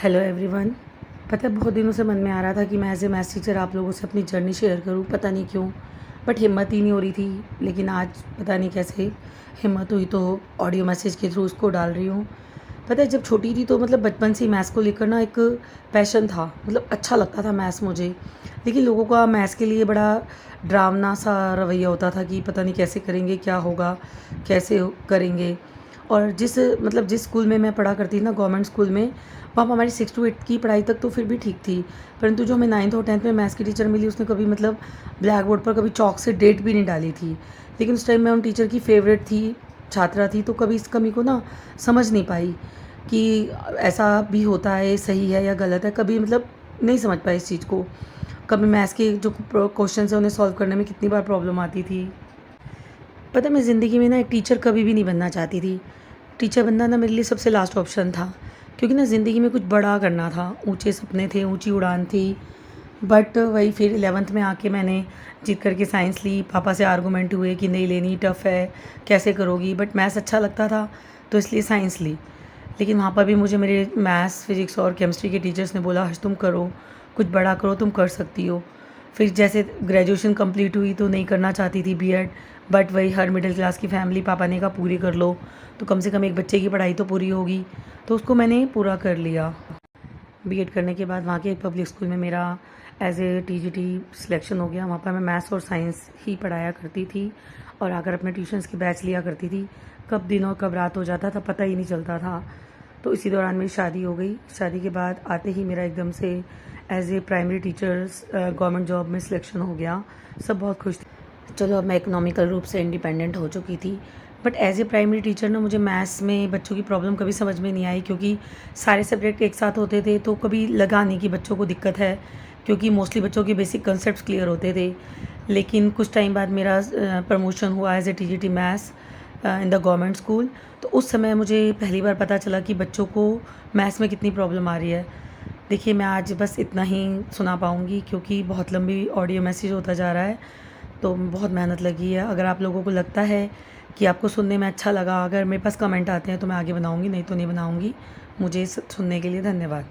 Hello everyone. पता है बहुत दिनों से मन में आ रहा था कि मैं एज ए मैथ्स टीचर आप लोगों से अपनी जर्नी शेयर करूं, पता नहीं क्यों बट हिम्मत ही नहीं हो रही थी। लेकिन आज पता नहीं कैसे हिम्मत हुई तो ऑडियो मैसेज के थ्रू उसको डाल रही हूँ। पता है जब छोटी थी तो मतलब बचपन से ही मैथ्स को लेकर ना एक पैशन था, मतलब अच्छा लगता था मैथ्स मुझे। लेकिन लोगों का मैथ्स के लिए बड़ा डरावना सा रवैया होता था कि पता नहीं कैसे करेंगे, क्या होगा, कैसे करेंगे। और जिस स्कूल में मैं पढ़ा करती थी ना, गवर्नमेंट स्कूल में, वहाँ पर हमारी 6 to 8 की पढ़ाई तक तो फिर भी ठीक थी। परंतु जो हमें 9th और 10th में मैथ्स की टीचर मिली, उसने कभी मतलब ब्लैक बोर्ड पर कभी चॉक से डेट भी नहीं डाली थी। लेकिन उस टाइम मैं उन टीचर की फेवरेट थी, छात्रा थी, तो कभी इस कमी को ना समझ नहीं पाई कि ऐसा भी होता है, सही है या गलत है। कभी मतलब नहीं समझ पाई इस चीज़ को। कभी मैथ्स के जो क्वेश्चन है उन्हें सॉल्व करने में कितनी बार प्रॉब्लम आती थी। पता है मैं ज़िंदगी में ना एक टीचर कभी भी नहीं बनना चाहती थी। टीचर बनना ना मेरे लिए सबसे लास्ट ऑप्शन था, क्योंकि ना ज़िंदगी में कुछ बड़ा करना था, ऊँचे सपने थे, ऊँची उड़ान थी। बट वही फिर 11th में आके मैंने जीत करके साइंस ली। पापा से आर्गूमेंट हुए कि नहीं लेनी, टफ़ है, कैसे करोगी, बट मैथ्स अच्छा लगता था तो इसलिए साइंस ली। लेकिन वहाँ पर भी मुझे मेरे मैथ्स, फिज़िक्स और केमिस्ट्री के टीचर्स ने बोला, हर्ष तुम करो, कुछ बड़ा करो, तुम कर सकती हो। फिर जैसे ग्रेजुएशन कंप्लीट हुई तो नहीं करना चाहती थी बीएड, बट वही हर मिडिल क्लास की फैमिली, पापा ने कहा पूरी कर लो तो कम से कम एक बच्चे की पढ़ाई तो पूरी होगी। तो उसको मैंने पूरा कर लिया। बीएड करने के बाद वहाँ के पब्लिक स्कूल में मेरा एज ए टीजीटी सिलेक्शन हो गया। वहाँ पर मैं मैथ्स और साइंस ही पढ़ाया करती थी और आकर अपने ट्यूशन्स के बैच लिया करती थी। कब दिन और कब रात हो जाता था पता ही नहीं चलता था। तो इसी दौरान मेरी शादी हो गई। शादी के बाद आते ही मेरा एकदम से as a primary teachers government job में सिलेक्शन हो गया। सब बहुत खुश थे। चलो अब मैं इकोनॉमिकल रूप से इंडिपेंडेंट हो चुकी थी, but as a primary teacher ना मुझे मैथ्स में बच्चों की प्रॉब्लम कभी समझ में नहीं आई, क्योंकि सारे सब्जेक्ट एक साथ होते थे तो कभी लगा नहीं कि बच्चों को दिक्कत है, क्योंकि मोस्टली बच्चों के बेसिक कंसेप्ट क्लियर होते थे। लेकिन कुछ टाइम बाद मेरा प्रमोशन हुआ as a TGT maths in the government school. तो उस समय मुझे पहली बार पता चला कि बच्चों को मैथ्स में कितनी प्रॉब्लम आ रही है। देखिए मैं आज बस इतना ही सुना पाऊँगी, क्योंकि बहुत लंबी ऑडियो मैसेज होता जा रहा है, तो बहुत मेहनत लगी है। अगर आप लोगों को लगता है कि आपको सुनने में अच्छा लगा, अगर मेरे पास कमेंट आते हैं तो मैं आगे बनाऊँगी, नहीं तो नहीं बनाऊँगी। मुझे सुनने के लिए धन्यवाद।